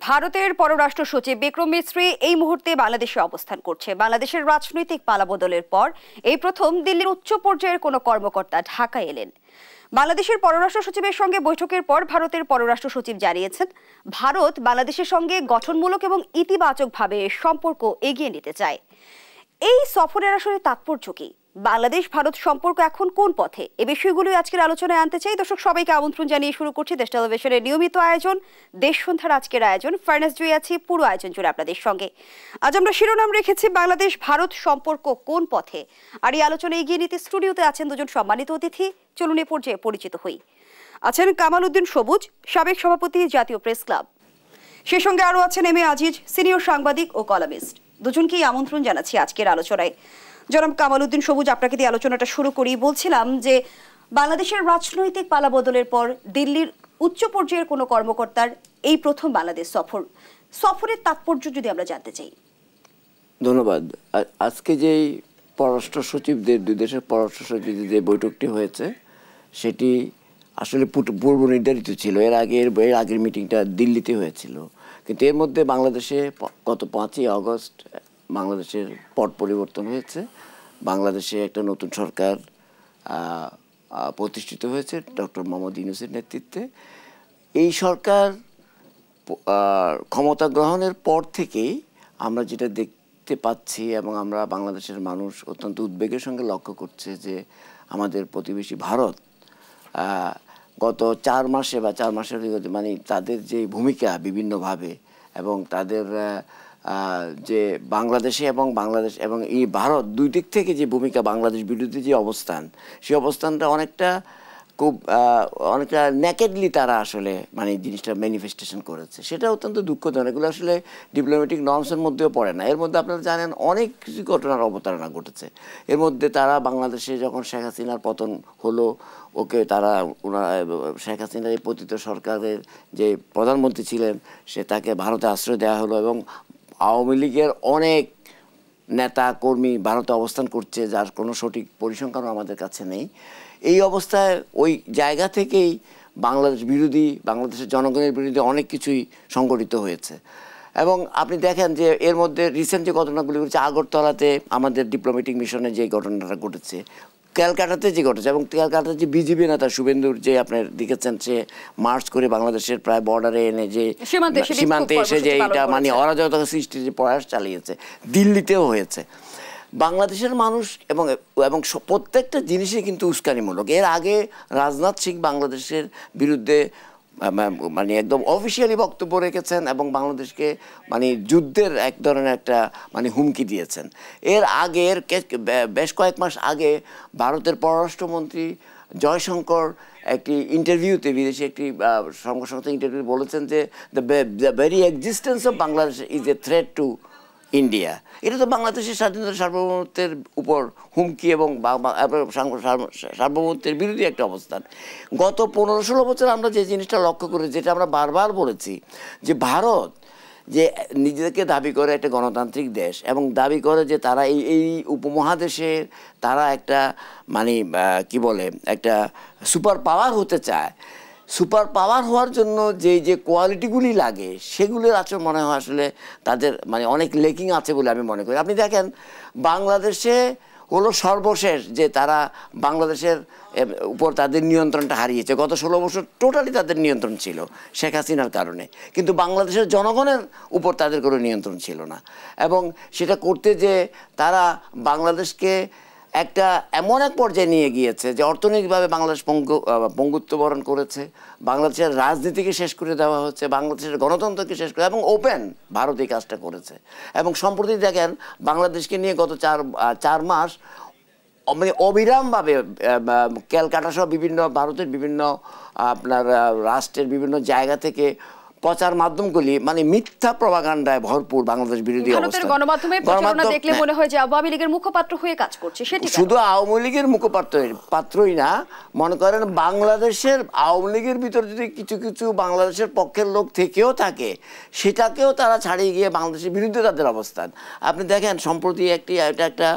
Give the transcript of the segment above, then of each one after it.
ভারতের পররাষ্ট্র সচিব বিক্রম মিশ্রি এই মুহূর্তে বাংলাদেশে অবস্থান করছে। বাংলাদেশের রাজনৈতিক পালাবদলের পর এই প্রথম দিল্লির উচ্চ পর্যায়ের কোনো কর্মকর্তা ঢাকায় এলেন। বাংলাদেশের পররাষ্ট্র সচিবের সঙ্গে বৈঠকের পর ভারতের পররাষ্ট্র সচিব জানিয়েছেন, ভারত বাংলাদেশের সঙ্গে গঠনমূলক এবং ইতিবাচকভাবে সম্পর্ক এগিয়ে নিতে চায়। এই সফরের আসলে তাৎপর্য কি? বাংলাদেশ ভারত সম্পর্ক এখন কোন পথে? এই বিষয়গুলোই আজকের আলোচনায় আনতে চাই। দর্শক সবাইকে আমন্ত্রণ জানিয়ে শুরু করছি দেশ টেলিভিশনের নিয়মিত আয়োজন দেশ সন্ধ্যার আজকের আয়োজন। ফার্নাস জুই আছি পুরো আয়োজন জুড়ে আপনাদের সঙ্গে। আজ আমরা শিরোনাম রেখেছি বাংলাদেশ ভারত সম্পর্ক কোন পথে। আর এই আলোচনা এগিয়ে নিতে স্টুডিওতে আছেন দুজন সম্মানিত অতিথি। চলুন এ পর্যায়ে পরিচিত হই। আছেন কামাল উদ্দিন সবুজ, সাবেক সভাপতি জাতীয় প্রেস ক্লাব। সে সঙ্গে আরও আছেন এম এ আজিজ, সিনিয়র সাংবাদিক ও কলামিস্ট। দুজনকেই আমন্ত্রণ জানাচ্ছি আজকের আলোচনায়। জনাব কামাল উদ্দিন সবুজ, আপনাকে দিয়ে আলোচনাটা শুরু করি। বলছিলাম যে বাংলাদেশের রাজনৈতিক পালাবদলের পর দিল্লির উচ্চ পর্যায়ের কোনো কর্মকর্তার এই প্রথম বাংলাদেশ সফরের তাৎপর্য যদি আমরা জানতে চাই। ধন্যবাদ। আজকে যেই পররাষ্ট্র সচিবদের, দুই দেশের পররাষ্ট্র সচিবদের যে বৈঠকটি হয়েছে সেটি আসলে পূর্ব নির্ধারিত ছিল। এর আগের মিটিংটা দিল্লিতে হয়েছিল, কিন্তু এর মধ্যে বাংলাদেশে গত 5ই আগস্ট বাংলাদেশের পট পরিবর্তন হয়েছে। বাংলাদেশে একটা নতুন সরকার প্রতিষ্ঠিত হয়েছে ডক্টর মোহাম্মদ ইউনূসের নেতৃত্বে। এই সরকার ক্ষমতা গ্রহণের পর থেকেই আমরা যেটা দেখতে পাচ্ছি এবং আমরা বাংলাদেশের মানুষ অত্যন্ত উদ্বেগের সঙ্গে লক্ষ্য করছে যে আমাদের প্রতিবেশী ভারত গত 4 মাসে বা 4 মাসের মানে তাদের যে ভূমিকা বিভিন্নভাবে এবং তাদের যে বাংলাদেশে এবং বাংলাদেশ এবং এই ভারত দুই দিক থেকে যে ভূমিকা, বাংলাদেশ বিরোধী যে অবস্থান, সেই অবস্থানটা অনেকটা নেকেডলি তারা আসলে মানে জিনিসটা ম্যানিফেস্টেশন করেছে। সেটা অত্যন্ত দুঃখজনক। এগুলো আসলে ডিপ্লোম্যাটিক নর্মসের মধ্যেও পড়ে না। এর মধ্যে আপনারা জানেন অনেক কিছু ঘটনার অবতারণা ঘটেছে। এর মধ্যে তারা বাংলাদেশে যখন শেখ হাসিনার পতন হলো, তারা শেখ হাসিনার এই পতিত সরকারের যে প্রধানমন্ত্রী ছিলেন তাকে ভারতে আশ্রয় দেওয়া হলো এবং আওয়ামী লীগের অনেক নেতা কর্মী ভারতে অবস্থান করছে, যার কোনো সঠিক পরিসংখ্যানও আমাদের কাছে নেই। এই অবস্থায় ওই জায়গা থেকেই বাংলাদেশ বিরোধী, বাংলাদেশের জনগণের বিরুদ্ধে অনেক কিছুই সংগঠিত হয়েছে। এবং আপনি দেখেন যে এর মধ্যে রিসেন্ট যে ঘটনাগুলি ঘটেছে, আগরতলাতে আমাদের ডিপ্লোম্যাটিক মিশনে যে ঘটনাটা ঘটেছে, ক্যালকাটাতে যে ঘটেছে, এবং ক্যালকাটার যে বিজেপি নেতা শুভেন্দুর যে আপনার দেখেছেন সে মার্চ করে বাংলাদেশের প্রায় বর্ডারে এনে যে সীমান্তে এসে যে এটা মানে অরাজকতা সৃষ্টির যে প্রয়াস চালিয়েছে, দিল্লিতেও হয়েছে। বাংলাদেশের মানুষ এবং প্রত্যেকটা জিনিসই কিন্তু উস্কানিমূলক। এর আগে রাজনাথ সিং বাংলাদেশের বিরুদ্ধে মানে একদম অফিসিয়ালি বক্তব্য রেখেছেন এবং বাংলাদেশকে মানে যুদ্ধের এক ধরনের একটা মানে হুমকি দিয়েছেন। এর আগের বেশ কয়েক মাস আগে ভারতের পররাষ্ট্রমন্ত্রী জয়শঙ্কর একটি ইন্টারভিউতে, বিদেশি একটি সংবাদ ইন্টারভিউ বলেছেন যে the very existence of Bangladesh is a threat to India. এটা তো বাংলাদেশের স্বাধীনতা সার্বভৌমত্বের উপর হুমকি এবং সার্বভৌমত্বের বিরোধী একটা অবস্থান। গত 15-16 বছর আমরা যে জিনিসটা লক্ষ্য করি, যেটা আমরা বারবার বলেছি, যে ভারত যে নিজেদেরকে দাবি করে একটা গণতান্ত্রিক দেশ এবং দাবি করে যে তারা এই উপমহাদেশের তারা একটা মানে কি বলে একটা সুপার পাওয়ার হতে চায়। সুপার পাওয়ার হওয়ার জন্য যে কোয়ালিটিগুলি লাগে সেগুলোর আচরণ মনে হয় আসলে তাদের মানে অনেক লেকিং আছে বলে আমি মনে করি। আপনি দেখেন বাংলাদেশে হলো সর্বশেষ যে তারা বাংলাদেশের উপর তাদের নিয়ন্ত্রণটা হারিয়েছে। গত 16 বছর টোটালি তাদের নিয়ন্ত্রণ ছিল শেখ হাসিনার কারণে, কিন্তু বাংলাদেশের জনগণের উপর তাদের কোনো নিয়ন্ত্রণ ছিল না। এবং সেটা করতে যে তারা বাংলাদেশকে একটা এমন এক পর্যায়ে নিয়ে গিয়েছে যে অর্থনৈতিকভাবে বাংলাদেশ পঙ্গুত্ব বরণ করেছে, বাংলাদেশের রাজনীতিকে শেষ করে দেওয়া হচ্ছে, বাংলাদেশের গণতন্ত্রকে শেষ করে, এবং ওপেন ভারত এই কাজটা করেছে। এবং সম্প্রতি দেখেন বাংলাদেশকে নিয়ে গত 4 মাস মানে অবিরামভাবে ক্যালকাটা সহ বিভিন্ন ভারতের বিভিন্ন আপনার রাষ্ট্রের বিভিন্ন জায়গা থেকে প্রচার মাধ্যমগুলি মানে মিথ্যা প্রপাগান্ডায় ভরপুর বাংলাদেশ বিরোধী অবস্থা। গণমাধ্যমের প্রচারণা দেখলে মনে হয় যে আওয়ামী লীগের মুখপাত্র হয়ে কাজ করছে। শুধু আওয়ামী লীগের মুখপাত্রই না, মনে করেন বাংলাদেশের আওয়ামী লীগের ভিতর যদি কিছু কিছু বাংলাদেশের পক্ষের লোক থেকেও থাকে, সেটাকেও তারা ছাড়িয়ে গিয়ে বাংলাদেশের বিরুদ্ধে তাদের অবস্থান। আপনি দেখেন সম্প্রতি একটা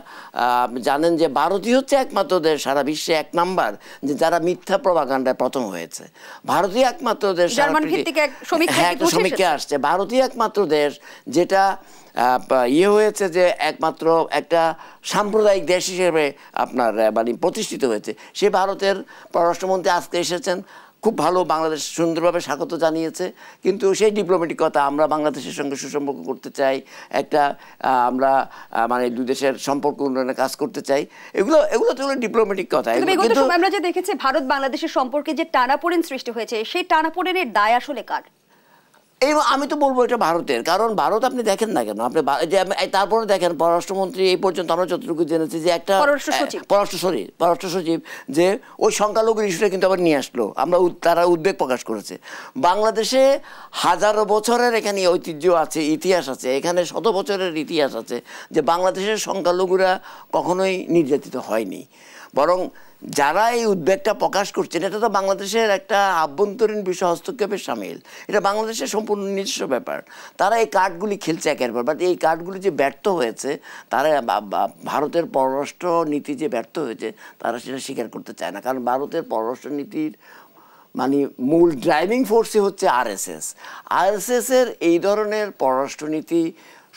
জানেন যে ভারতই হচ্ছে একমাত্র দেশ সারা বিশ্বে 1 নাম্বার যে যারা মিথ্যা প্রপাগান্ডায় প্রথম হয়েছে। ভারতই একমাত্র দেশ, জার্মান ভিত্তিক এক সমীক্ষা হ্যাঁ, একটা সমীক্ষা আসছে। ভারতই একমাত্র দেশ যেটা হয়েছে যে একমাত্র একটা সাম্প্রদায়িক দেশ হিসেবে আপনার মানে প্রতিষ্ঠিত হয়েছে। সে ভারতের পররাষ্ট্রমন্ত্রী আজকে এসেছেন, খুব ভালো, বাংলাদেশ সুন্দরভাবে স্বাগত জানিয়েছে। কিন্তু সেই ডিপ্লোম্যাটিক কথা, আমরা বাংলাদেশের সঙ্গে সুসম্পর্ক করতে চাই, একটা আমরা মানে দুই দেশের সম্পর্ক উন্নয়নে কাজ করতে চাই, এগুলো তো হলো ডিপ্লোম্যাটিক কথা। কিন্তু আমরা যে দেখেছি ভারত বাংলাদেশের সম্পর্কে যে টানাপোড়েন সৃষ্টি হয়েছে, সেই টানাপোড়েনের দায় আসলে কার? আমি তো বলবো এটা ভারতের, কারণ ভারত আপনি দেখেন না কেন, আপনি তারপরে দেখেন পররাষ্ট্রমন্ত্রী এই পর্যন্ত আমরা যতটুকু জেনেছি যে একটা পররাষ্ট্র সচিব যে ওই সংখ্যালঘুর ইস্যুটা কিন্তু আবার নিয়ে আসলো, তারা উদ্বেগ প্রকাশ করেছে। বাংলাদেশে হাজারো বছরের এখানে ঐতিহ্য আছে, ইতিহাস আছে, এখানে শত বছরের ইতিহাস আছে যে বাংলাদেশের সংখ্যালঘুরা কখনোই নির্যাতিত হয়নি, বরং যারা এই উদ্বেগটা প্রকাশ করছেন এটা তো বাংলাদেশের একটা আভ্যন্তরীণ বিষয়, হস্তক্ষেপের সামিল, এটা বাংলাদেশের সম্পূর্ণ নিজস্ব ব্যাপার। তারা এই কার্ডগুলি খেলছে একের পর, বাট এই কার্ডগুলি যে ব্যর্থ হয়েছে, তারা ভারতের পররাষ্ট্র নীতি যে ব্যর্থ হয়েছে তারা সেটা স্বীকার করতে চায় না। কারণ ভারতের পররাষ্ট্র নীতির মানে মূল ড্রাইভিং ফোর্সই হচ্ছে আরএসএস এর এই ধরনের পররাষ্ট্রনীতি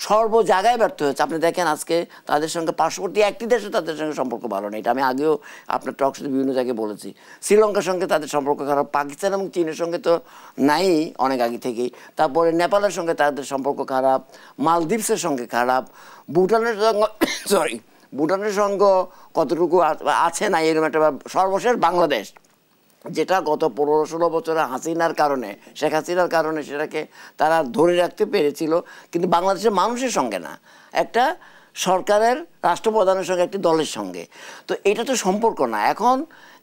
সর্ব জায়গায় ব্যর্থ হয়েছে। আপনি দেখেন আজকে তাদের সঙ্গে পার্শ্ববর্তী একটি দেশে তাদের সঙ্গে সম্পর্ক ভালো নেই, এটা আমি আগেও আপনার টক শোতে বিভিন্ন জায়গায় বলেছি। শ্রীলঙ্কার সঙ্গে তাদের সম্পর্ক খারাপ, পাকিস্তান এবং চীনের সঙ্গে তো নাই অনেক আগে থেকেই, তারপরে নেপালের সঙ্গে তাদের সম্পর্ক খারাপ, মালদ্বীপসের সঙ্গে খারাপ, ভুটানের সঙ্গে কতটুকু আছে না এরকম একটা। সর্বশেষ বাংলাদেশ, যেটা গত 15-16 বছরে শেখ হাসিনার কারণে সেটাকে তারা ধরে রাখতে পেরেছিল, কিন্তু বাংলাদেশের মানুষের সঙ্গে না, একটা সরকারের রাষ্ট্রপ্রধানের সঙ্গে, একটি দলের সঙ্গে। তো এটা তো সম্পর্ক না। এখন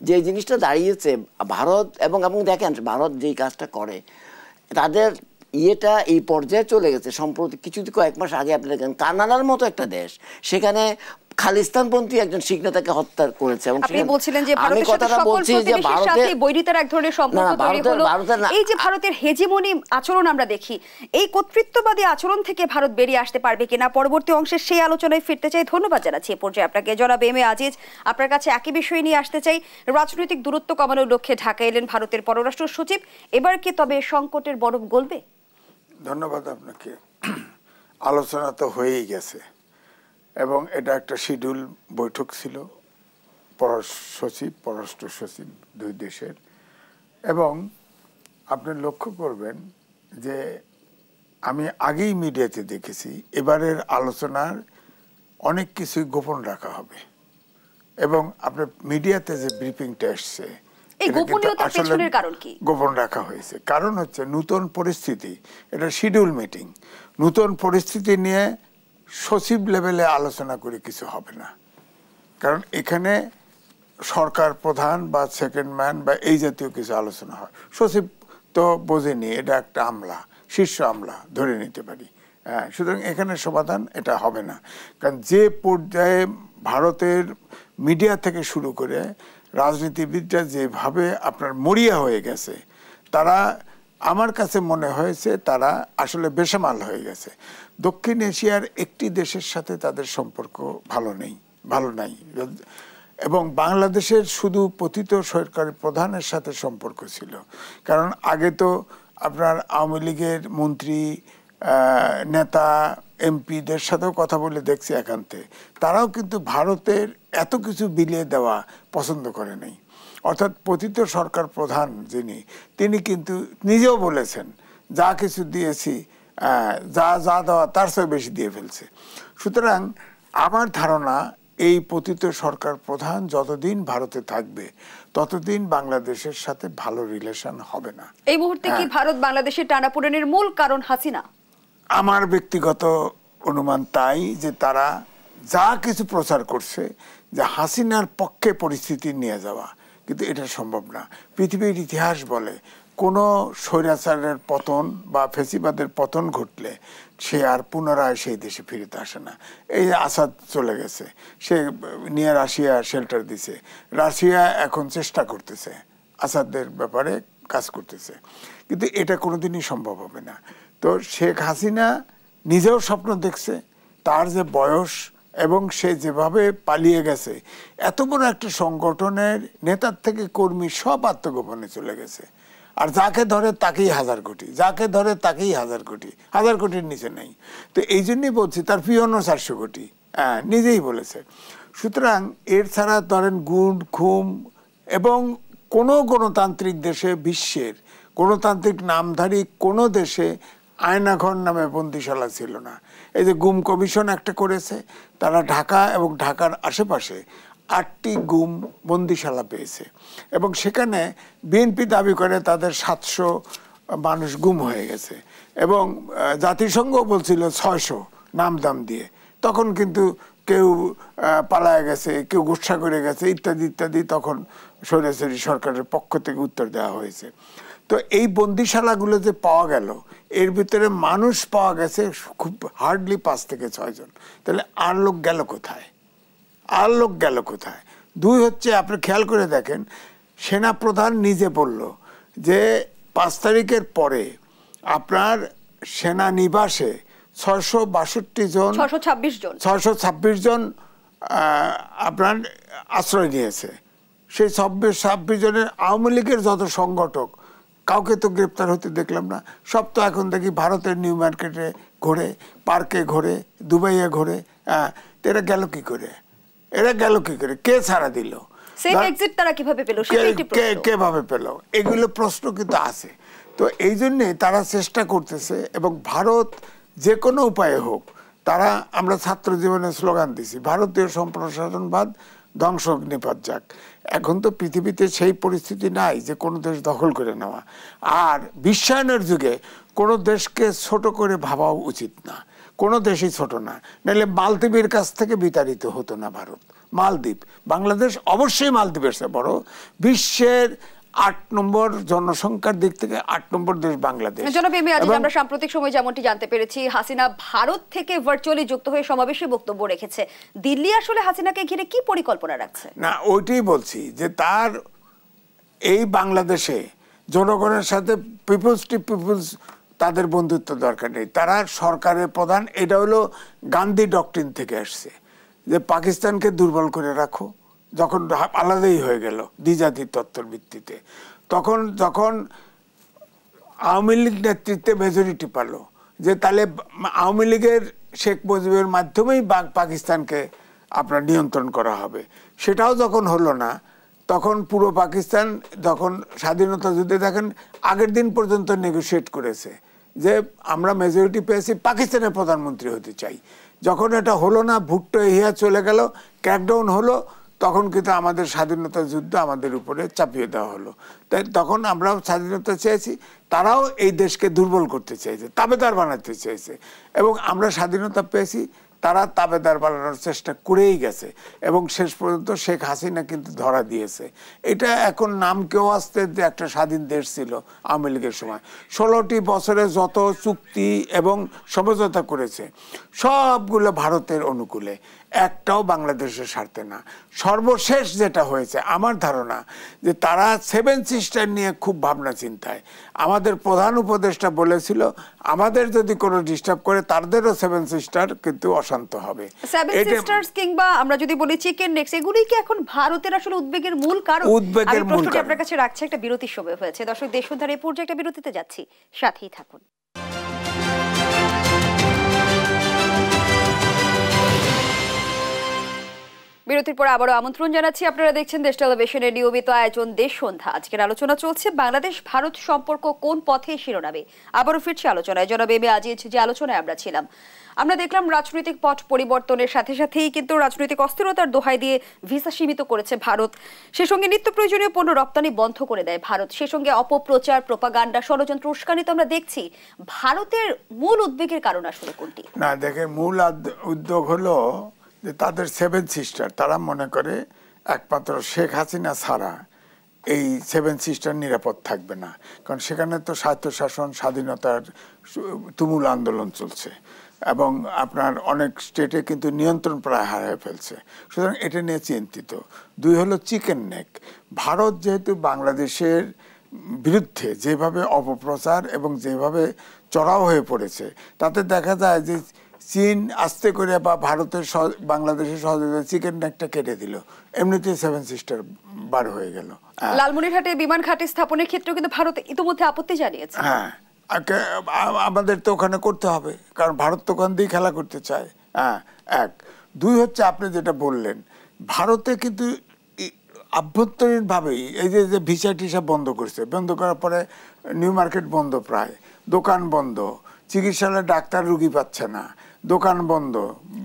যে জিনিসটা দাঁড়িয়েছে ভারত এবং দেখেন ভারত যেই কাজটা করে, তাদের এই পর্যায়ে চলে গেছে। সম্প্রতি কয়েক মাস আগে আপনি দেখেন কানাডার মতো একটা দেশ, সেখানে খালিস্তানপন্থী একজন শিখ নেতাকে হত্যা করেছে। এবং আপনি বলছিলেন যে ভারতের সাথে সকল প্রতিবেশীর সাথে বৈরিতার এক ধরনের সম্পর্ক তৈরি হলো। এই যে ভারতের হেজিমনি আচরণ আমরা দেখি, এই কর্তৃত্ববাদী আচরণ থেকে ভারত বেরিয়ে আসতে পারবে কিনা, পরবর্তী অংশে সেই আলোচনায় ফিরতে চাই। ধন্যবাদ জানাচ্ছি এ পর্যায়ে আপনাকে। জনাব এম এ আজিজ, আপনার কাছে একই বিষয় নিয়ে আসতে চাই। রাজনৈতিক দূরত্ব কমানোর লক্ষ্যে ঢাকা এলেন ভারতের পররাষ্ট্র সচিব, এবার কি তবে সংকটের বরফ গলবে? ধন্যবাদ আপনাকে। আলোচনা তো হয়েই গেছে এবং এটা একটা শিডিউল বৈঠক ছিল পররাষ্ট্র সচিব দুই দেশের। এবং আপনি লক্ষ্য করবেন যে আমি আগেই মিডিয়াতে দেখেছি এবারের আলোচনার অনেক কিছুই গোপন রাখা হবে, এবং আপনার মিডিয়াতে যে ব্রিফিংটা এসছে গোপন রাখা হয়েছে। কারণ হচ্ছে নতুন পরিস্থিতি, এটা শিডিউল মিটিং, নতুন পরিস্থিতি নিয়ে সচিব লেভেলে আলোচনা করে কিছু হবে না। কারণ এখানে সরকার প্রধান বা সেকেন্ড ম্যান বা এই জাতীয় কিছু আলোচনা হয়। সচিব তো বোঝেনি, এটা একটা আমলা, শীর্ষ আমলা ধরে নিতে পারি। হ্যাঁ, সুতরাং এখানে সমাধান এটা হবে না। কারণ যে পর্যায়ে ভারতের মিডিয়া থেকে শুরু করে রাজনীতিবিদরা যেভাবে আপনার মরিয়া হয়ে গেছে, তারা, আমার কাছে মনে হয়েছে তারা আসলে বেসামাল হয়ে গেছে। দক্ষিণ এশিয়ার একটি দেশের সাথে তাদের সম্পর্ক ভালো নাই, এবং বাংলাদেশের শুধু পতিত সরকারি প্রধানের সাথে সম্পর্ক ছিল। কারণ আগে তো আপনার আওয়ামী লীগের মন্ত্রী, নেতা, এমপিদের সাথেও কথা বলে দেখছি একান্তে, তারাও কিন্তু ভারতের এত কিছু বিলিয়ে দেওয়া পছন্দ করে নাই। অর্থাৎ পতিত সরকার প্রধান তিনি কিন্তু নিজেও বলেছেন যা কিছু দিয়েছি, যা দেওয়া তার চেয়ে বেশি দিয়ে ফেলছে। সুতরাং আমার ধারণা এই পতিত সরকার প্রধান যতদিন ভারতে থাকবে ততদিন বাংলাদেশের সাথে ভালো রিলেশন হবে না। এই মুহূর্তে কি ভারত বাংলাদেশের টানাপোড়েনের মূল কারণ হাসিনা? আমার ব্যক্তিগত অনুমান তাই, যে তারা যা কিছু প্রচার করছে যে হাসিনার পক্ষে পরিস্থিতি নিয়ে যাওয়া, কিন্তু এটা সম্ভব না। পৃথিবীর ইতিহাস বলে কোনো স্বৈরাচারের পতন বা ফেসিবাদের পতন ঘটলে সে আর পুনরায় সেই দেশে ফিরতে আসে না। এই আসাদ চলে গেছে, সে নিয়ে রাশিয়া শেল্টার দিছে, রাশিয়া এখন চেষ্টা করতেছে আসাদের ব্যাপারে কাজ করতেছে, কিন্তু এটা কোনোদিনই সম্ভব হবে না। তো শেখ হাসিনা নিজেও স্বপ্ন দেখছে, তার যে বয়স এবং সে যেভাবে পালিয়ে গেছে, এত বড় একটা সংগঠনের নেতার থেকে কর্মী সব আত্মগোপনে চলে গেছে। আর যাকে ধরে তাকেই 1000 কোটি, যাকে ধরে তাকেই 1000 কোটি, 1000 কোটির নিচে নেই। তো এই জন্যই বলছি তার পিয়নও 400 কোটি, হ্যাঁ নিজেই বলেছে। সুতরাং এর ছাড়া ধরেন গুণ খুম, এবং কোনো গণতান্ত্রিক দেশে, বিশ্বের গণতান্ত্রিক নামধারী কোনো দেশে আয়নাঘর নামে বন্দিশালা ছিল না। এই যে গুম কমিশন একটা করেছে, তারা ঢাকা এবং ঢাকার আশেপাশে 8টি গুম বন্দিশালা পেয়েছে, এবং সেখানে বিএনপি দাবি করে তাদের 700 মানুষ গুম হয়ে গেছে, এবং জাতিসংঘ বলছিল 600 নাম দাম দিয়ে। তখন কিন্তু কেউ পালায় গেছে, কেউ গুচ্ছা করে গেছে, ইত্যাদি ইত্যাদি। তখন স্বৈরাচারী সরকারের পক্ষ থেকে উত্তর দেওয়া হয়েছে। তো এই বন্দিশালাগুলো যে পাওয়া গেল, এর ভিতরে মানুষ পাওয়া গেছে খুব হার্ডলি 5 থেকে 6 জন। তাহলে আর লোক গেল কোথায়? আর লোক গেল কোথায়? 2 হচ্ছে, আপনি খেয়াল করে দেখেন, সেনাপ্রধান নিজে বলল যে 5 তারিখের পরে আপনার সেনানিবাসে 662 জন, 626 জন আপনার আশ্রয় নিয়েছে। সেই 26 জনের আওয়ামী লীগের যত সংগঠক, কাউকে তো গ্রেপ্তার হতে দেখলাম না। সব তো এখন দেখি ভারতের নিউ মার্কেটে ঘোরে, পার্কে ঘোরে, দুবাইয়ে ঘোরে। এরা গেল কি করে? এরা গেল কি করে? কে ছাড়া দিল? কিভাবে পেল? এগুলো প্রশ্ন কিন্তু আছে। তো এই জন্যে তারা চেষ্টা করতেছে, এবং ভারত যে কোনো উপায়ে হোক, তারা, আমরা ছাত্র জীবনে স্লোগান দিছি, ভারতীয় সম্প্রসারণবাদ ধ্বংস নিপাত যাক। এখন তো পৃথিবীতে সেই পরিস্থিতি নাই যে কোনো দেশ দখল করে নেওয়া। আর বিশ্বায়নের যুগে কোনো দেশকে ছোট করে ভাবাও উচিত না, কোনো দেশই ছোট না। নাহলে মালদ্বীপের কাছ থেকে বিতাড়িত হতো না ভারত। মালদ্বীপ, বাংলাদেশ অবশ্যই মালদ্বীপের চেয়ে বড়। বিশ্বের 8 নম্বর জনসংখ্যার দিক থেকে 8 নম্বর দেশ বাংলাদেশ। আমরা সাম্প্রতিক সময় যেমনটি জানতে পেরেছি, হাসিনা ভারত থেকে ভার্চুয়ালি যুক্ত হয়ে সমাবেশে বক্তব্য রেখেছে। দিল্লি আসলে হাসিনাকে ঘিরে কি পরিকল্পনা রাখছে? না, ওইটাই বলছি যে তার এই বাংলাদেশে জনগণের সাথে পিপলস টু পিপলস তাদের বন্ধুত্ব দরকার নেই। তারা সরকারের প্রধান, এটা হলো গান্ধী ডক্ট্রিন থেকে আসছে, যে পাকিস্তানকে দুর্বল করে রাখো। যখন আলাদাই হয়ে গেল দ্বিজাতির তত্ত্বের ভিত্তিতে, তখন যখন আওয়ামী লীগ নেতৃত্বে মেজরিটি পেল, যে তাহলে আওয়ামী লীগের শেখ মুজিবের মাধ্যমেই পাকিস্তানকে আপনার নিয়ন্ত্রণ করা হবে, সেটাও যখন হলো না, তখন পুরো পাকিস্তান যখন স্বাধীনতা যুদ্ধে দেখেন আগের দিন পর্যন্ত নেগোশিয়েট করেছে যে আমরা মেজরিটি পেয়েছি, পাকিস্তানের প্রধানমন্ত্রী হতে চাই। যখন এটা হলো না, ভুট্টো ইহা চলে গেল, ক্র্যাকডাউন হলো, তখন কিন্তু আমাদের স্বাধীনতা যুদ্ধ আমাদের উপরে চাপিয়ে দেওয়া হলো। তাই তখন আমরাও স্বাধীনতা চেয়েছি, তারাও এই দেশকে দুর্বল করতে চেয়েছে, তাবেদার বানাতে চেয়েছে, এবং আমরা স্বাধীনতা পেয়েছি, তারা তাবেদার বানানোর চেষ্টা করেই গেছে, এবং শেষ পর্যন্ত শেখ হাসিনা কিন্তু ধরা দিয়েছে। এটা এখন নাম কেউ আসতে যে একটা স্বাধীন দেশ ছিল আওয়ামী লীগের সময়, 16টি বছরে যত চুক্তি এবং সমঝোতা করেছে সবগুলো ভারতের অনুকূলে, একটাও বাংলাদেশের স্বার্থে না। সর্বশেষ যেটা হয়েছে আমার ধারণা যে তারা 7 সিস্টার নিয়ে খুব ভাবনা চিন্তায়। আমাদের প্রধান উপদেষ্টা বলেছিল আমাদের যদি কোনো ডিস্টার্ব করে তাদেরও 7 সিস্টার কিন্তু অশান্ত হবে। 7 সিস্টার্স কিংবা আমরা যদি বলি চিকেন নেক্স, এগুলোই কি এখন ভারতের আসলে উদ্বেগের মূল কারণ? উদ্বেগের মূল কারণ। আপনার কাছে রাখছে একটা বিরতির সময় হয়েছে। দর্শক, দেশ উদ্ধার এই পর্যায়ে একটা বিরতিতে যাচ্ছি, সাথেই থাকুন। বিরতির পর আবারও আমন্ত্রণ জানাচ্ছি, আপনারা দেখছেন দেশ টেলিভিশনের নিয়মিত আয়োজন দেশ সন্ধ্যা। আজকের আলোচনা চলছে বাংলাদেশ ভারত সম্পর্ক কোন পথে শিরোনামে। আবারও ফিরছি আলোচনায়। জনাব এম এ আজিজ, যে আলোচনায় আমরা ছিলাম, আমরা দেখলাম রাজনৈতিক পট পরিবর্তনের সাথে সাথেই কিন্তু রাজনৈতিক অস্থিরতার দোহাই দিয়ে ভিসা সীমিত করেছে ভারত, সে সঙ্গে নিত্য প্রয়োজনীয় পণ্য রপ্তানি বন্ধ করে দেয় ভারত, সে সঙ্গে অপপ্রচার, প্রোপাগান্ডা, ষড়যন্ত্র, উস্কানি তো আমরা দেখছি। ভারতের মূল উদ্বেগের কারণ আসলে কোনটি? না, দেখেন, মূল উদ্যোগ হলো যে তাদের 7 সিস্টার, তারা মনে করে একমাত্র শেখ হাসিনা ছাড়া এই 7 সিস্টার নিরাপদ থাকবে না, কারণ সেখানে তো স্বায়ত্তশাসন, স্বাধীনতার তুমুল আন্দোলন চলছে, এবং আপনার অনেক স্টেটে কিন্তু নিয়ন্ত্রণ প্রায় হারিয়ে ফেলছে। সুতরাং এটা নিয়ে চিন্তিত। 2 হলো চিকেন নেক। ভারত যেহেতু বাংলাদেশের বিরুদ্ধে যেভাবে অপপ্রচার এবং যেভাবে চড়াও হয়ে পড়েছে, তাতে দেখা যায় যে চীন আস্তে করে বা ভারতের বাংলাদেশের সহযোগিতা চিকেন নেকটা কেটে দিল, এমনিতেই 7 সিস্টার বার হয়ে গেল। লালমনিরহাটে বিমান ঘাঁটি স্থাপনের ক্ষেত্রেও কিন্তু ভারত ইতিমধ্যে আপত্তি জানিয়েছে। হ্যাঁ, আমাদের তো ওখানে করতে হবে, কারণ ভারত তো ওখান দিয়ে খেলা করতে চায়। হ্যাঁ, 1 2 হচ্ছে আপনি যেটা বললেন, ভারতে কিন্তু আভ্যন্তরীণভাবেই এই যে ভিসা টিসা বন্ধ করছে, বন্ধ করার পরে নিউ মার্কেট বন্ধ, প্রায় দোকান বন্ধ, চিকিৎসালয়ে ডাক্তার রুগী পাচ্ছে না, দোকান বন্ধ,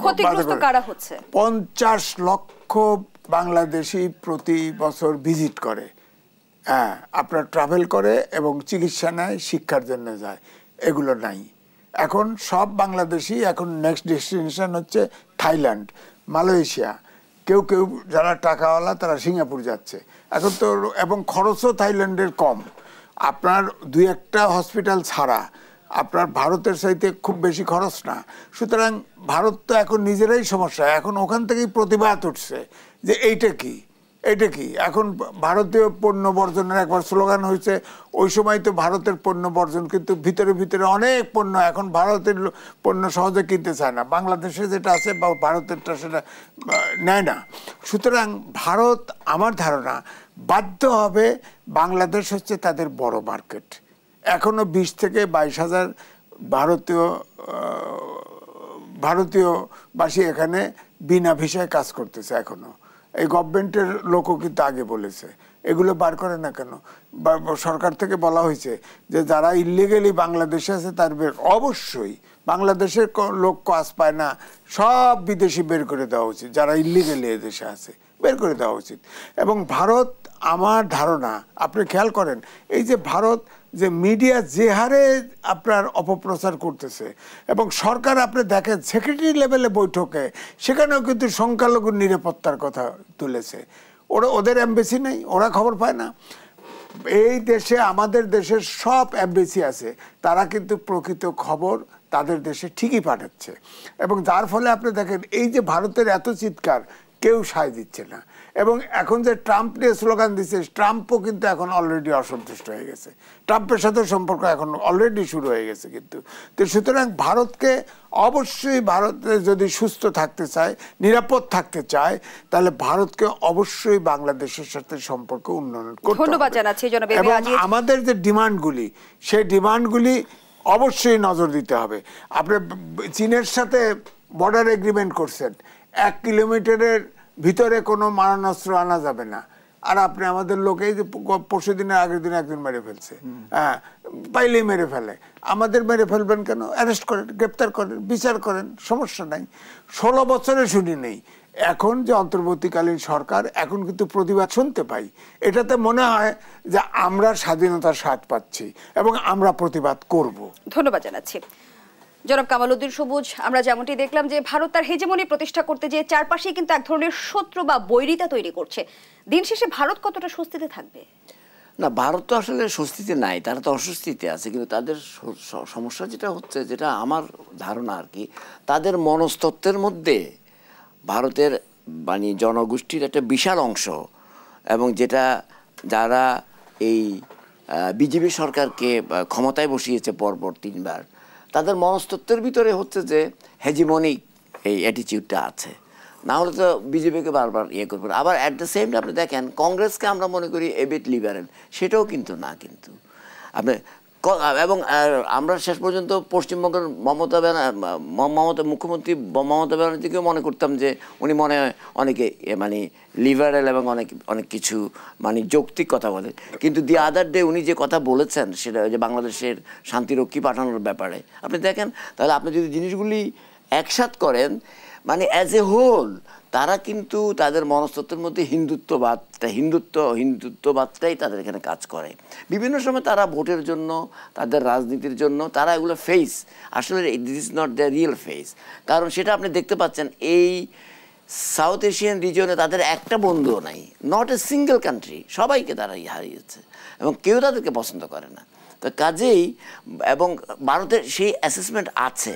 ক্ষতিগ্রস্ত কারা হচ্ছে? 50 লক্ষ বাংলাদেশি প্রতি বছর ভিজিট করে, হ্যাঁ, আপনার ট্রাভেল করে এবং চিকিৎসা নেয়, শিক্ষার জন্য যায়, এগুলো নাই এখন। সব বাংলাদেশি এখন নেক্সট ডেস্টিনেশন হচ্ছে থাইল্যান্ড, মালয়েশিয়া, কেউ কেউ যারা টাকাওয়ালা তারা সিঙ্গাপুর যাচ্ছে এখন তো, এবং খরচও থাইল্যান্ডের কম। আপনার 2-1টা হসপিটাল ছাড়া আপনার ভারতের চাইতে খুব বেশি খরচ না। সুতরাং ভারত তো এখন নিজেরাই সমস্যা, এখন ওখান থেকেই প্রতিবাদ উঠছে যে এইটা কি, এটা কি। এখন ভারতীয় পণ্য বর্জনের একবার স্লোগান হয়েছে, ওই সময় তো ভারতের পণ্য বর্জন, কিন্তু ভিতরে ভিতরে অনেক পণ্য এখন ভারতের পণ্য সহজে কিনতে চায় না, বাংলাদেশে যেটা আছে বা ভারতেরটা সেটা নেয় না। সুতরাং ভারত, আমার ধারণা, বাধ্য হবে, বাংলাদেশ হচ্ছে তাদের বড় মার্কেট। এখনো 20 থেকে 22,000 ভারতীয়বাসী এখানে বিনা ভিসায় কাজ করতেছে এখনো। এই গভর্নমেন্টের লোকও কিন্তু আগে বলেছে, এগুলো বার করে না কেন? সরকার থেকে বলা হয়েছে যে যারা ইলিগেলি বাংলাদেশে আছে তার অবশ্যই, বাংলাদেশের লোক কাজ পায় না, সব বিদেশি বের করে দেওয়া উচিত, যারা ইলিগেলি এদেশে আছে বের করে দেওয়া উচিত। এবং ভারত, আমার ধারণা, আপনি খেয়াল করেন, এই যে ভারত যে মিডিয়া যে হারে আপনার অপপ্রচার করতেছে, এবং সরকার আপনি দেখেন সেক্রেটারি লেভেলে বৈঠকে সেখানেও কিন্তু সংখ্যালঘুর নিরাপত্তার কথা তুলেছে। ওদের এমবেসি নেই, ওরা খবর পায় না। এই দেশে, আমাদের দেশের সব এমবেসি আছে, তারা কিন্তু প্রকৃত খবর তাদের দেশে ঠিকই পাঠাচ্ছে। এবং যার ফলে আপনি দেখেন এই যে ভারতের এত চিৎকার, কেউ সায় দিচ্ছে না। এবং এখন যে ট্রাম্প নিয়ে স্লোগান দিচ্ছে, ট্রাম্পও কিন্তু এখন অলরেডি অসন্তুষ্ট হয়ে গেছে, ট্রাম্পের সাথে সম্পর্ক এখন অলরেডি শুরু হয়ে গেছে কিন্তু। তো সুতরাং ভারতকে অবশ্যই, ভারতে যদি সুস্থ থাকতে চায়, নিরাপদ থাকতে চায়, তাহলে ভারতকে অবশ্যই বাংলাদেশের সাথে সম্পর্ক উন্নয়ন করতে হবে। ধন্যবাদ জানাচ্ছি জনাব। এবং আমাদের যে ডিমান্ডগুলি, সেই ডিমান্ডগুলি অবশ্যই নজর দিতে হবে। আপনি চীনের সাথে বর্ডার এগ্রিমেন্ট করছেন, 1 কিলোমিটারের ভিতরে কোনো মারণাস্ত্র আনা যাবে না, আর আপনি আমাদের লোকেই যে পরশু দিনের আগের দিন একজন মেরে ফেলছে, হ্যাঁ, পাইলেই মেরে ফেলে। আমাদের মেরে ফেলবেন কেন? অ্যারেস্ট করেন, গ্রেপ্তার করেন, বিচার করেন, সমস্যা নাই। 16 বছরে শুনি নেই। এখন যে অন্তর্বর্তীকালীন সরকার, এখন কিন্তু প্রতিবাদ শুনতে পাই, এটাতে মনে হয় যে আমরা স্বাধীনতার স্বাদ পাচ্ছি এবং আমরা প্রতিবাদ করব। ধন্যবাদ জানাচ্ছি জনাব কামাল উদ্দিন সবুজ। আমরা যেমনটি দেখলাম যে ভারত তার হেজেমনি প্রতিষ্ঠা করতে যে চারপাশে কিন্তু এক ধরনের শত্রু বা বৈরিতা তৈরি করছে। দিন শেষে ভারত কতটা স্বস্তিতে থাকবে? না, ভারত তো আসলে স্বস্তিতে নাই, তারা তো অস্বস্তিতে আছে। কিন্তু তাদের সমস্যা যেটা হচ্ছে, যেটা আমার ধারণা আর কি, তাদের মনস্তত্ত্বের মধ্যে ভারতের মানে জনগোষ্ঠীর একটা বিশাল অংশ, এবং যেটা যারা এই বিজেপি সরকারকে ক্ষমতায় বসিয়েছে পরপর 3 বার, তাদের মনস্তত্ত্বের ভিতরে হচ্ছে যে হেজিমনিক এই অ্যাটিটিউডটা আছে। না হলে তো বিজেপিকে বারবার করবে। আবার অ্যাট দ্য সেম টাইম আপনি দেখেন কংগ্রেসকে আমরা মনে করি এবিট লিবারেল, সেটাও কিন্তু না। কিন্তু আপনি এবং আমরা শেষ পর্যন্ত পশ্চিমবঙ্গের মুখ্যমন্ত্রী মমতা ব্যানার্জিকেও মনে করতাম যে উনি মনে হয় অনেকে মানে লিবারেল এবং অনেক কিছু মানে যৌক্তিক কথা বলেন। কিন্তু দি আদার ডে উনি যে কথা বলেছেন, সেটা যে বাংলাদেশের শান্তিরক্ষী পাঠানোর ব্যাপারে, আপনি দেখেন, তাহলে আপনি যদি জিনিসগুলি একসাথ করেন, মানে অ্যাজ এ হোল তারা কিন্তু তাদের মনস্তত্ত্বের মধ্যে হিন্দুত্ববাদটাই তাদের এখানে কাজ করে। বিভিন্ন সময় তারা ভোটের জন্য, তাদের রাজনীতির জন্য তারা এগুলো ফেস, আসলে this is not the real face. কারণ সেটা আপনি দেখতে পাচ্ছেন এই সাউথ এশিয়ান রিজিয়নে তাদের একটা বন্ধুও নাই, নট এ সিঙ্গেল কান্ট্রি, সবাইকে তারা হারিয়েছে এবং কেউ তাদেরকে পছন্দ করে না। তো কাজেই, এবং ভারতের সেই অ্যাসেসমেন্ট আছে,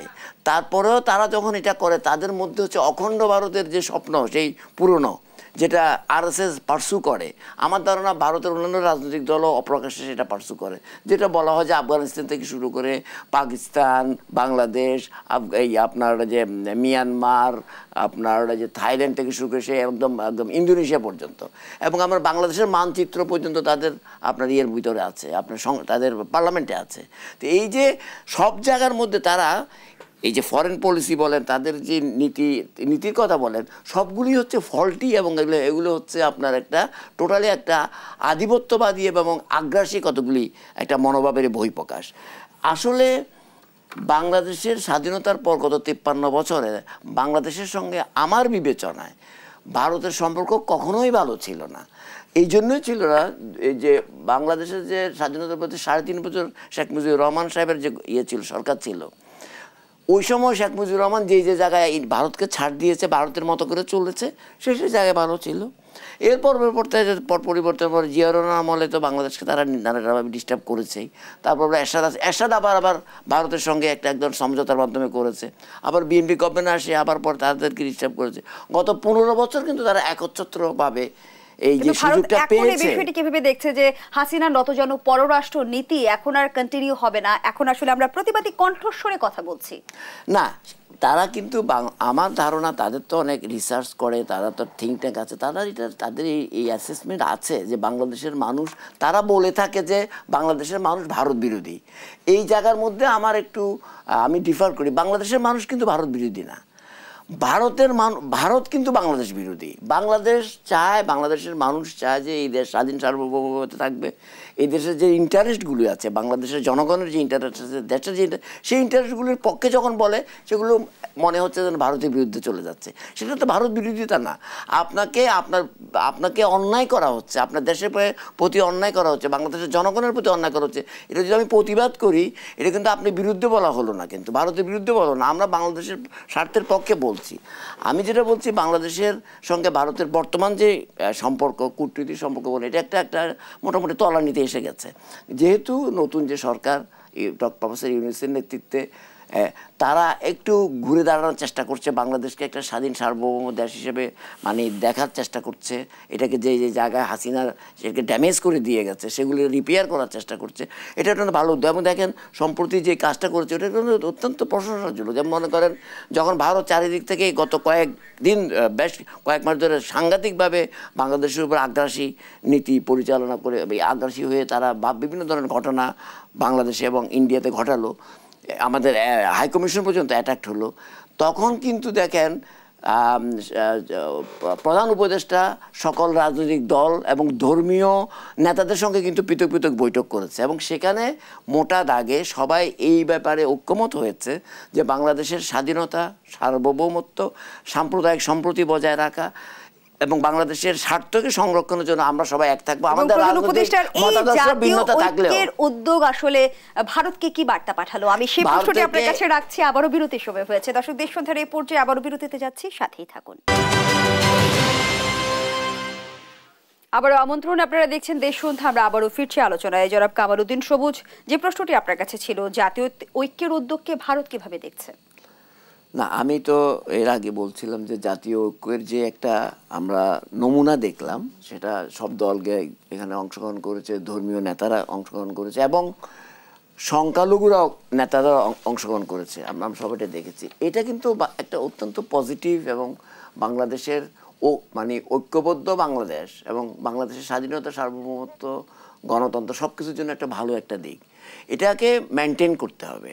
তারপরেও তারা যখন এটা করে, তাদের মধ্যে হচ্ছে অখণ্ড ভারতের যে স্বপ্ন, সেই পুরনো যেটা আরএসএস পার্সু করে, আমার ধারণা ভারতের অন্যান্য রাজনৈতিক দলও অপ্রকাশ্যে সেটা পার্সু করে, যেটা বলা হয় যে আফগানিস্তান থেকে শুরু করে পাকিস্তান, বাংলাদেশ, এই আপনার যে মিয়ানমার, আপনার যে থাইল্যান্ড থেকে শুরু করে সে একদম একদম ইন্দোনেশিয়া পর্যন্ত, এবং আমার বাংলাদেশের মানচিত্র পর্যন্ত তাদের আপনার ইয়ের ভিতরে আছে, আপনার তাদের পার্লামেন্টে আছে। তো এই যে সব জায়গার মধ্যে তারা এই যে ফরেন পলিসি বলেন, তাদের যে নীতির কথা বলেন, সবগুলি হচ্ছে ফল্টি, এবং এগুলো হচ্ছে আপনার একটা টোটালি একটা আধিপত্যবাদী এবং আগ্রাসী কতগুলি একটা মনোভাবের বহিঃপ্রকাশ। আসলে বাংলাদেশের স্বাধীনতার পর গত 53 বছরে বাংলাদেশের সঙ্গে আমার বিবেচনায় ভারতের সম্পর্ক কখনোই ভালো ছিল না। এই জন্যই ছিল না এই যে বাংলাদেশের যে স্বাধীনতার প্রতি 3.5 বছর শেখ মুজিবুর রহমান সাহেবের যে ইয়ে ছিল, সরকার ছিল, ওই সময় শেখ মুজিবুর রহমান যে জায়গায় ভারতকে ছাড় দিয়েছে, ভারতের মতো করে চলেছে, সেই জায়গায় ভালো ছিল। এরপর পরিবর্তন পর জিয়াউর রহমান আমলে তো বাংলাদেশকে তারা নানাভাবে ডিস্টার্ব করেছেই। তারপর এরশাদ আবার ভারতের সঙ্গে একটা একদম সমঝোতার মাধ্যমে করেছে, আবার বিএনপি গভর্নমেন্ট আসে, আবার পর তাদেরকে ডিস্টার্ব করেছে। গত 15 বছর কিন্তু তারা একচ্ছত্রভাবে এই যে সুযোগটা পেয়েছে। বিষয়টি কিভাবে দেখছে যে হাসিনার নতজানু পররাষ্ট্র নীতি এখন আর কন্টিনিউ হবে না, এখন আসলে আমরা প্রতিবাদী কণ্ঠস্বরে কথা বলছি না? তারা কিন্তু আমার ধারণা তাদের তো অনেক রিসার্চ করে, তারা তো থিঙ্ক ট্যাঙ্ক আছে, তাদের এই অ্যাসেসমেন্ট আছে যে বাংলাদেশের মানুষ, তারা বলে থাকে যে বাংলাদেশের মানুষ ভারত বিরোধী। এই জায়গার মধ্যে আমার একটু আমি ডিফার করি। বাংলাদেশের মানুষ কিন্তু ভারত বিরোধী না, ভারত কিন্তু বাংলাদেশ বিরোধী। বাংলাদেশ চায়, বাংলাদেশের মানুষ চায় যে এই দেশ স্বাধীন সার্বভৌমত্বে থাকবে। এই দেশের যে ইন্টারেস্টগুলি আছে, বাংলাদেশের জনগণের যে ইন্টারেস্ট আছে, দেশের যে সেই ইন্টারেস্টগুলির পক্ষে যখন বলে, সেগুলো মনে হচ্ছে যেন ভারতের বিরুদ্ধে চলে যাচ্ছে। সেটা তো ভারত বিরোধিতা না। আপনাকে অন্যায় করা হচ্ছে, আপনার দেশের প্রতি অন্যায় করা হচ্ছে, বাংলাদেশের জনগণের প্রতি অন্যায় করা হচ্ছে। এটা যদি আমি প্রতিবাদ করি, এটা কিন্তু আপনি বিরুদ্ধে বলা হলো না, কিন্তু ভারতের বিরুদ্ধে বলো না, আমরা বাংলাদেশের স্বার্থের পক্ষে বলছি। আমি যেটা বলছি, বাংলাদেশের সঙ্গে ভারতের বর্তমান যে সম্পর্ক, কূটনৈতিক সম্পর্ক বলে, এটা একটা মোটামুটি তলানিতে এসে গেছে। যেহেতু নতুন যে সরকার প্রফেসর ইউনূসের নেতৃত্বে, তারা একটু ঘুরে দাঁড়ানোর চেষ্টা করছে, বাংলাদেশকে একটা স্বাধীন সার্বভৌম দেশ হিসেবে মানে দেখার চেষ্টা করছে। এটাকে যে জায়গায় হাসিনার সেটাকে ড্যামেজ করে দিয়ে গেছে, সেগুলি রিপেয়ার করার চেষ্টা করছে। এটা একটা ভালো উদ্যোগ। এবং দেখেন সম্প্রতি যে কাজটা করেছে, ওটা কিন্তু অত্যন্ত প্রশংসার জন্য। যেমন মনে করেন, যখন ভারত চারিদিক থেকে গত কয়েকদিন, বেশ কয়েক মাস ধরে সাংঘাতিকভাবে বাংলাদেশের উপর আগ্রাসী নীতি পরিচালনা করে, আগ্রাসী হয়ে তারা বিভিন্ন ধরনের ঘটনা বাংলাদেশে এবং ইন্ডিয়াতে ঘটালো, আমাদের হাইকমিশন পর্যন্ত অ্যাটাক হলো, তখন কিন্তু দেখেন প্রধান উপদেষ্টা সকল রাজনৈতিক দল এবং ধর্মীয় নেতাদের সঙ্গে কিন্তু পৃথক পৃথক বৈঠক করেছে, এবং সেখানে মোটা দাগে সবাই এই ব্যাপারে ঐক্যমত হয়েছে যে বাংলাদেশের স্বাধীনতা, সার্বভৌমত্ব, সাম্প্রদায়িক সম্প্রীতি বজায় রাখা এবং বাংলাদেশের স্বার্থকে সংরক্ষণের জন্য আমরা সবাই এক থাকবো। আমাদের উদ্যোগ আসলে ভারতকে কি বার্তা পাঠালো, আমি সেই প্রশ্নটি আপনার কাছে রাখছি। আবারও বিরতির সময় হয়েছে। দর্শক, দেশ সন্ধ্যার এই পর্যায়ে আবারও বিরতিতে যাচ্ছি, সাথেই থাকুন। আবারও আমন্ত্রণ, আপনারা দেখছেন দেশ সন্ধ্যা। আমরা আবারও ফিরছি আলোচনায়। জনাব কামালউদ্দিন সবুজ, যে প্রশ্নটি আপনার কাছে ছিল, জাতীয় ঐক্যের উদ্যোগকে ভারত কিভাবে দেখছে? না, আমি তো এর আগে বলছিলাম যে জাতীয় ঐক্যের যে একটা আমরা নমুনা দেখলাম, সেটা সব দলকে এখানে অংশগ্রহণ করেছে, ধর্মীয় নেতারা অংশগ্রহণ করেছে এবং সংখ্যালঘুরা নেতারা অংশগ্রহণ করেছে, আমরা সবাইটা দেখেছি। এটা কিন্তু একটা অত্যন্ত পজিটিভ এবং বাংলাদেশের মানে ঐক্যবদ্ধ বাংলাদেশ এবং বাংলাদেশের স্বাধীনতা, সার্বভৌমত্ব, গণতন্ত্র সব কিছুর জন্য একটা ভালো একটা দিক। এটাকে মেনটেন করতে হবে,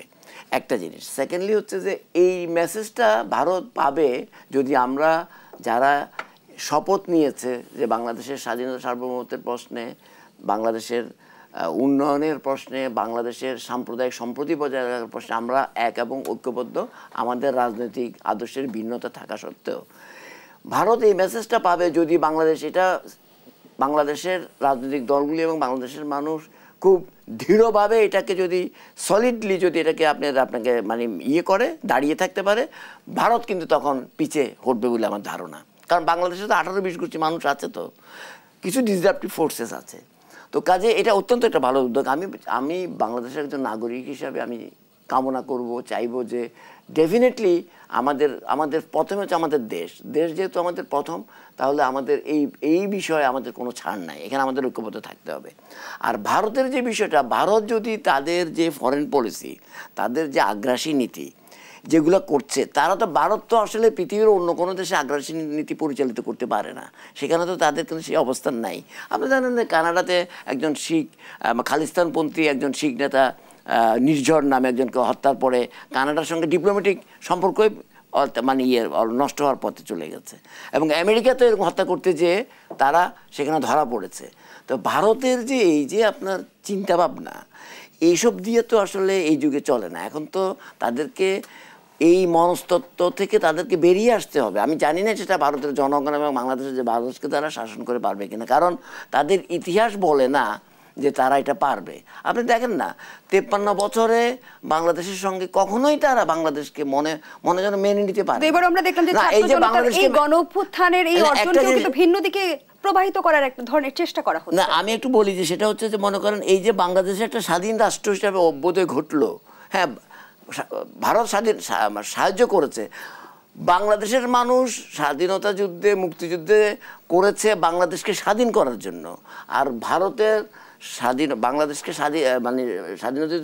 একটা জিনিস। সেকেন্ডলি হচ্ছে যে এই মেসেজটা ভারত পাবে যদি আমরা যারা শপথ নিয়েছে যে বাংলাদেশের স্বাধীনতা সার্বভৌমত্বের প্রশ্নে, বাংলাদেশের উন্নয়নের প্রশ্নে, বাংলাদেশের সাম্প্রদায়িক সম্প্রীতি বজায় রাখার প্রশ্নে আমরা এক এবং ঐক্যবদ্ধ, আমাদের রাজনৈতিক আদর্শের ভিন্নতা থাকা সত্ত্বেও। ভারত এই মেসেজটা পাবে যদি বাংলাদেশের রাজনৈতিক দলগুলি এবং বাংলাদেশের মানুষ খুব দৃঢ়ভাবে এটাকে যদি সলিডলি যদি এটাকে আপনাকে মানে করে দাঁড়িয়ে থাকতে পারে, ভারত কিন্তু তখন পিছে হটবে বলে আমার ধারণা। কারণ বাংলাদেশে তো 18-20 কোটি মানুষ আছে, তো কিছু ডিসরাপটিভ ফোর্সেস আছে, তো কাজে এটা অত্যন্ত একটা ভালো উদ্যোগ। আমি বাংলাদেশের একজন নাগরিক হিসাবে আমি কামনা করব, চাইবো যে ডেফিনেটলি আমাদের প্রথমে হচ্ছে আমাদের দেশ যেহেতু আমাদের প্রথম, তাহলে আমাদের এই বিষয়ে আমাদের কোনো ছাড় নাই, এখানে আমাদের ঐক্যবদ্ধ থাকতে হবে। আর ভারতের যে বিষয়টা, ভারত যদি তাদের যে ফরেন পলিসি, তাদের যে আগ্রাসী নীতি যেগুলো করছে, ভারত তো আসলে পৃথিবীর অন্য কোনো দেশে আগ্রাসী নীতি পরিচালিত করতে পারে না, সেখানে তো তাদের কিন্তু সেই অবস্থান নাই। আপনি জানেন যে কানাডাতে একজন শিখ খালিস্তানপন্থী একজন শিখ নেতা নির্ঝর নামে একজনকে হত্যার পরে কানাডার সঙ্গে ডিপ্লোম্যাটিক সম্পর্কই মানে নষ্ট হওয়ার পথে চলে গেছে, এবং আমেরিকাতে এরকম হত্যা করতে যেয়ে তারা সেখানে ধরা পড়েছে। তো ভারতের যে এই যে আপনার চিন্তাভাবনা, এইসব দিয়ে তো আসলে এই যুগে চলে না। এখন তো তাদেরকে এই মনস্তত্ত্ব থেকে তাদেরকে বেরিয়ে আসতে হবে। আমি জানি না সেটা ভারতের জনগণ এবং বাংলাদেশের যে বাংলাদেশকে তারা শাসন করে পারবে কিনা, কারণ তাদের ইতিহাস বলে না যে তারা এটা পারবে। আপনি দেখেন না 53 বছরে বাংলাদেশের সঙ্গে কখনোই তারা বাংলাদেশকে মনে যেন মেনে নিতে পারে। এবার আমরা দেখলাম যে এই গণঅভ্যুত্থানের এই অর্জনকে কিন্তু ভিন্ন দিকে প্রবাহিত করার একটা ধরনের চেষ্টা করা হচ্ছে। না, আমি একটু বলি যে সেটা হচ্ছে যে মনে করেন এই যে বাংলাদেশে একটা স্বাধীন রাষ্ট্র হিসাবে অভ্যুদয় ঘটলো, হ্যাঁ ভারত সাহায্য করেছে, বাংলাদেশের মানুষ স্বাধীনতা যুদ্ধে মুক্তিযুদ্ধে করেছে বাংলাদেশকে স্বাধীন করার জন্য, আর ভারতের বাংলাদেশকে স্বাধীনতা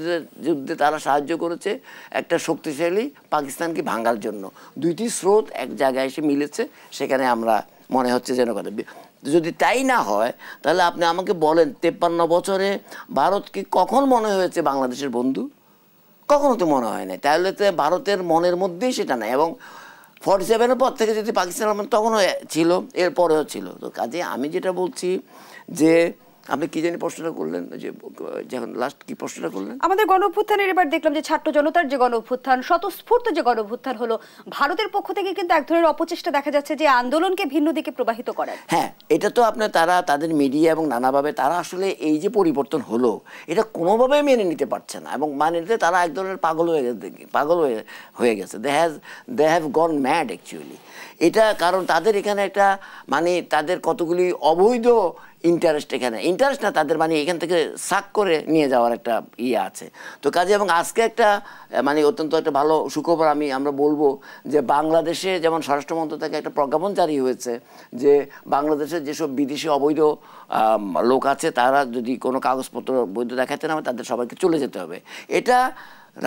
যুদ্ধে তারা সাহায্য করেছে একটা শক্তিশালী পাকিস্তানকে ভাঙার জন্য। দুইটি স্রোত এক জায়গায় এসে মিলেছে, সেখানে আমরা মনে হচ্ছে যেন কথা। যদি তাই না হয় তাহলে আপনি আমাকে বলেন 53 বছরে ভারতকে কখন মনে হয়েছে বাংলাদেশের বন্ধু? কখনো তো মনে হয় না। তাহলে তো ভারতের মনের মধ্যেই সেটা নাই, এবং 47-এর পর থেকে যদি পাকিস্তান তখনও ছিল, এরপরেও ছিল। তো কাজে আমি যেটা বলছি যে আপনি কি জানি প্রশ্নটা করলেন, যে যখন লাস্ট কি প্রশ্নটা করলেন? আমাদের গণঅভ্যুত্থানের এবার দেখলাম যে ছাত্র জনতার যে গণঅভ্যুত্থান, স্বতঃস্ফূর্ত যে গণঅভ্যুত্থান হলো, ভারতের পক্ষ থেকে কিন্তু এক ধরনের অপচেষ্টা দেখা যাচ্ছে যে আন্দোলনকে ভিন্ন দিকে প্রবাহিত করার। হ্যাঁ, এটা তো আপনার তাদের মিডিয়া এবং নানাভাবে তারা আসলে এই যে পরিবর্তন হলো এটা কোনোভাবেই মেনে নিতে পারছে না, এবং মানে নিতে তারা এক ধরনের পাগল হয়ে গেছে। They have gone mad actually. এটা কারণ তাদের এখানে একটা মানে তাদের কতগুলি অবৈধ ইন্টারেস্ট, এখানে ইন্টারেস্ট না, তাদের মানে এখান থেকে সাক করে নিয়ে যাওয়ার একটা আছে। তো কাজে এবং আজকে একটা মানে অত্যন্ত একটা ভালো সুখবর আমরা বলবো যে বাংলাদেশে যেমন স্বরাষ্ট্র মন্ত্রক থেকে একটা প্রজ্ঞাপন জারি হয়েছে যে বাংলাদেশের যেসব বিদেশি অবৈধ লোক আছে তারা যদি কোনো কাগজপত্র বৈধ দেখাতে না হয় তাদের সবাইকে চলে যেতে হবে। এটা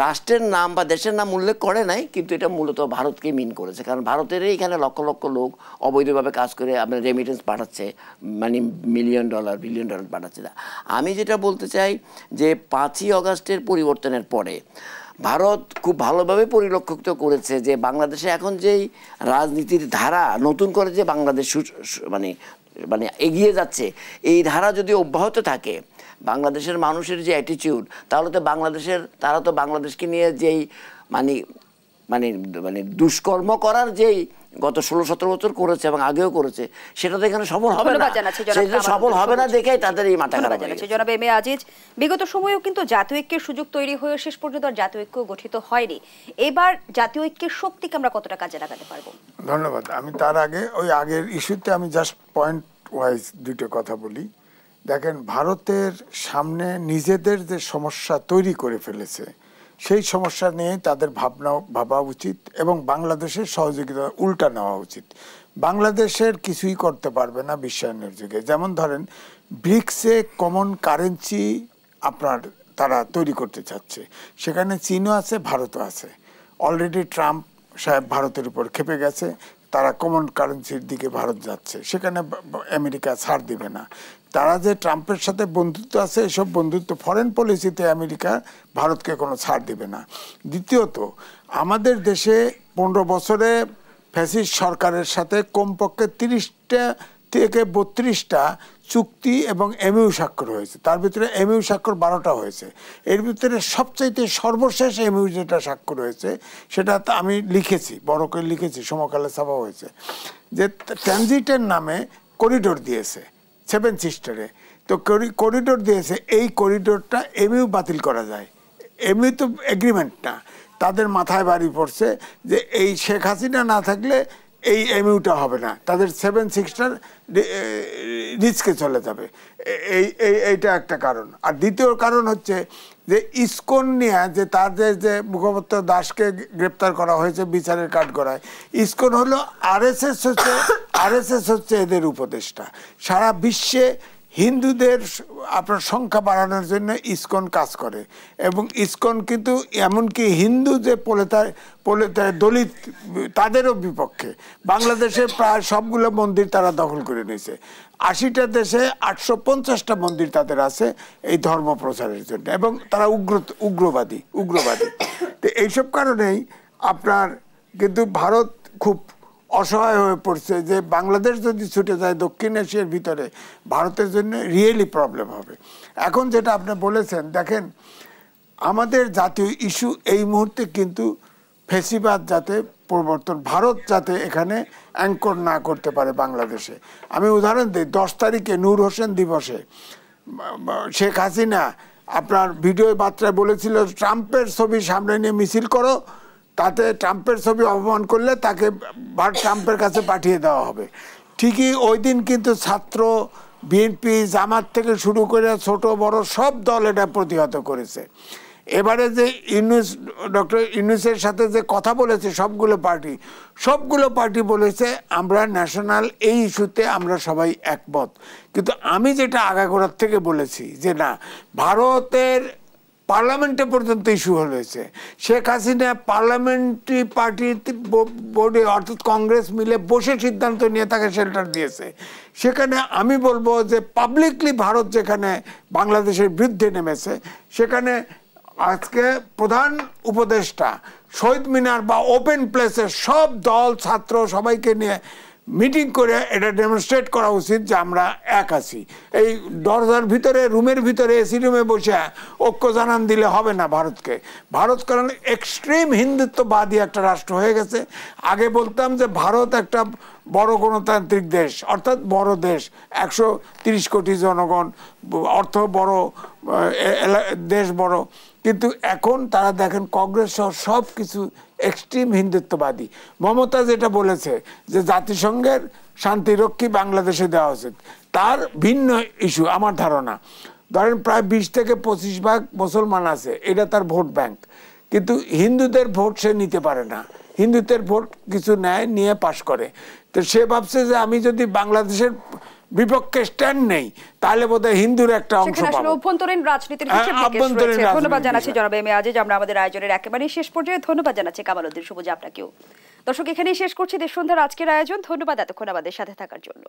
রাষ্ট্রের নাম বা দেশের নাম উল্লেখ করে নাই, কিন্তু এটা মূলত ভারতকে মিন করেছে, কারণ ভারতেরই এখানে লক্ষ লক্ষ লোক অবৈধভাবে কাজ করে আপনার রেমিটেন্স পাঠাচ্ছে, মানে বিলিয়ন ডলার পাঠাচ্ছে। আমি যেটা বলতে চাই যে 5ই অগাস্টের পরিবর্তনের পরে ভারত খুব ভালোভাবে পরিলক্ষিত করেছে যে বাংলাদেশে এখন যেই রাজনীতির ধারা নতুন করে যে বাংলাদেশ মানে এগিয়ে যাচ্ছে, এই ধারা যদি অব্যাহত থাকে, বাংলাদেশের মানুষের যে অ্যাটিটিউড, তাহলে তো তারা তো বাংলাদেশকে নিয়ে যেই মানে মানে মানে দুষ্কর্ম করার যেই গত 16-17 বছর করেছে এবং আগেও করেছে, সেটা তো এখানে সফল হবে না। সেটা সফল হবে না দেখেই তাদের এই মাথা খারাপ হয়ে গেছে। জনাব এম এ আজিজ, বিগত সময়েও কিন্তু জাতীয় ঐক্যের সুযোগ তৈরি হয়ে শেষ পর্যন্ত আর জাতীয় ঐক্য গঠিত হয়নি। এবার জাতীয় ঐক্যের শক্তিকে আমরা কতটা কাজে লাগাতে পারবো? ধন্যবাদ। আমি তার আগে ওই আগের ইস্যুতে আমি জাস্ট পয়েন্ট ওয়াইজ দুটো কথা বলি। দেখেন, ভারতের সামনে নিজেদের যে সমস্যা তৈরি করে ফেলেছে সেই সমস্যা নিয়ে তাদের ভাবা উচিত এবং বাংলাদেশের সহযোগিতা উল্টা নেওয়া উচিত। বাংলাদেশের কিছুই করতে পারবে না বিশ্বায়নের যুগে। যেমন ধরেন ব্রিক্সে কমন কারেন্সি তারা তৈরি করতে চাচ্ছে, সেখানে চীনও আছে, ভারতও আছে। অলরেডি ট্রাম্প সাহেব ভারতের উপর ক্ষেপে গেছে, তারা কমন কারেন্সির দিকে ভারত যাচ্ছে, সেখানে আমেরিকা ছাড় দিবে না। তারা যে ট্রাম্পের সাথে বন্ধুত্ব আছে, এসব বন্ধুত্ব ফরেন পলিসিতে আমেরিকা ভারতকে কোনো ছাড় দিবে না। দ্বিতীয়ত, আমাদের দেশে 15 বছরে ফ্যাসিস্ট সরকারের সাথে কমপক্ষে 30টা থেকে 32টা চুক্তি এবং এমইউ স্বাক্ষর হয়েছে, তার ভিতরে এমইউ স্বাক্ষর 12টা হয়েছে। এর ভিতরে সবচাইতে সর্বশেষ এমইউ যেটা স্বাক্ষর হয়েছে সেটা আমি লিখেছি, বড় করে লিখেছি, সমকালে ছাপা হয়েছে, যে ট্রানজিটের নামে করিডোর দিয়েছে 7 সিস্টারে। তো করিডোর দিয়েছে, এই করিডোরটা এমইউ বাতিল করা যায়, এমইউ তো এগ্রিমেন্ট না। তাদের মাথায় বাড়ি পড়ছে যে এই শেখ হাসিনা না থাকলে এই এমইউটা হবে না, তাদের 7-6টার রিস্কে চলে যাবে। এইটা একটা কারণ। আর দ্বিতীয় কারণ হচ্ছে যে ইসকন নিয়ে যে তাদের যে মুখপাত্র দাসকে গ্রেপ্তার করা হয়েছে বিচারের কাঠগড়ায়, ইসকন হলো আরএসএস হচ্ছে এদের উপদেষ্টা। সারা বিশ্বে হিন্দুদের আপনার সংখ্যা বাড়ানোর জন্য ইসকন কাজ করে, এবং ইসকন কিন্তু এমনকি হিন্দু যে দলিত তাদেরও বিপক্ষে। বাংলাদেশে প্রায় সবগুলো মন্দির তারা দখল করে নিয়েছে। 80টা দেশে 850টা মন্দির তাদের আছে এই ধর্ম প্রচারের জন্য, এবং তারা উগ্রবাদী। তো এইসব কারণেই আপনার কিন্তু ভারত খুব অসহায় হয়ে পড়ছে যে বাংলাদেশ যদি ছুটে যায় দক্ষিণ এশিয়ার ভিতরে ভারতের জন্য রিয়েলি প্রবলেম হবে। এখন যেটা আপনি বলেছেন, দেখেন আমাদের জাতীয় ইস্যু এই মুহূর্তে কিন্তু ফেসিবাদ যাতে প্রবর্তন, ভারত যাতে এখানে অ্যাঙ্কর না করতে পারে বাংলাদেশে। আমি উদাহরণ দিই, 10 তারিখে নূর হোসেন দিবসে শেখ হাসিনা আপনার ভিডিও বার্তায় বলেছিল ট্রাম্পের ছবি সামনে নিয়ে মিছিল করো, তাতে ট্রাম্পের ছবি অপমান করলে তাকে ট্রাম্পের কাছে পাঠিয়ে দেওয়া হবে। ঠিকই ওই দিন কিন্তু ছাত্র, বিএনপি, জামাত থেকে শুরু করে ছোট বড় সব দল এটা প্রতিহত করেছে। এবারে যে ডক্টর ইউনূসের সাথে যে কথা বলেছে সবগুলো পার্টি বলেছে আমরা ন্যাশনাল এই ইস্যুতে আমরা সবাই একমত। কিন্তু আমি যেটা আগাগোড়ার থেকে বলেছি যে না, ভারতের পার্লামেন্টে পর্যন্ত ইস্যু হয়েছে। শেখ হাসিনা পার্লামেন্টারি পার্টি বোর্ডে অর্থাৎ কংগ্রেস মিলে বসে সিদ্ধান্ত নিয়ে তাকে শেল্টার দিয়েছে। সেখানে আমি বলবো যে পাবলিকলি ভারত যেখানে বাংলাদেশের বিরুদ্ধে নেমেছে, সেখানে আজকে প্রধান উপদেষ্টা শহীদ মিনার বা ওপেন প্লেসে সব দল, ছাত্র সবাইকে নিয়ে মিটিং করে এটা ডেমনস্ট্রেট করা উচিত যে আমরা এক আছি। এই দরজার ভিতরে, রুমের ভিতরে, এসি রুমে বসে ঐক্য জানান দিলে হবে না ভারতকে। ভারত কারণ এক্সট্রিম হিন্দুত্ববাদী একটা রাষ্ট্র হয়ে গেছে। আগে বলতাম যে ভারত একটা বড় গণতান্ত্রিক দেশ, অর্থাৎ বড় দেশ, 130 কোটি জনগণ, অর্থ বড়, দেশ বড়। কিন্তু এখন তারা দেখেন কংগ্রেস সহ সব কিছু এক্সট্রিম হিন্দুত্ববাদী। মমতা যেটা বলেছে যে জাতিসংঘের শান্তিরক্ষী বাংলাদেশে দেওয়া উচিত, তার ভিন্ন ইস্যু আমার ধারণা। ধরেন প্রায় 20 থেকে 25% মুসলমান আছে, এটা তার ভোট ব্যাংক, কিন্তু হিন্দুদের ভোট সে নিতে পারে না। হিন্দুদের ভোট কিছু নেয়, নিয়ে পাশ করে। তো সে ভাবছে যে আমি যদি বাংলাদেশের বিপক্ষে স্ট্যান্ড নেই তাহলে বোধহয় হিন্দুর একটা অংশ পাবো। অভ্যন্তরীণ রাজনীতির হিসেব নিকেশ রয়েছে। ধন্যবাদ জানাচ্ছি জনাব এম এ আজিজ। আমরা আমাদের আয়োজনের একেবারেই শেষ পর্যায়ে ধন্যবাদ জানাচ্ছি কামালউদ্দিন সবুজ আপনাকেও। দর্শক, এখানেই শেষ করছি দেশ সন্ধ্যার আজকের আয়োজন। ধন্যবাদ এতক্ষণ আমাদের সাথে থাকার জন্য।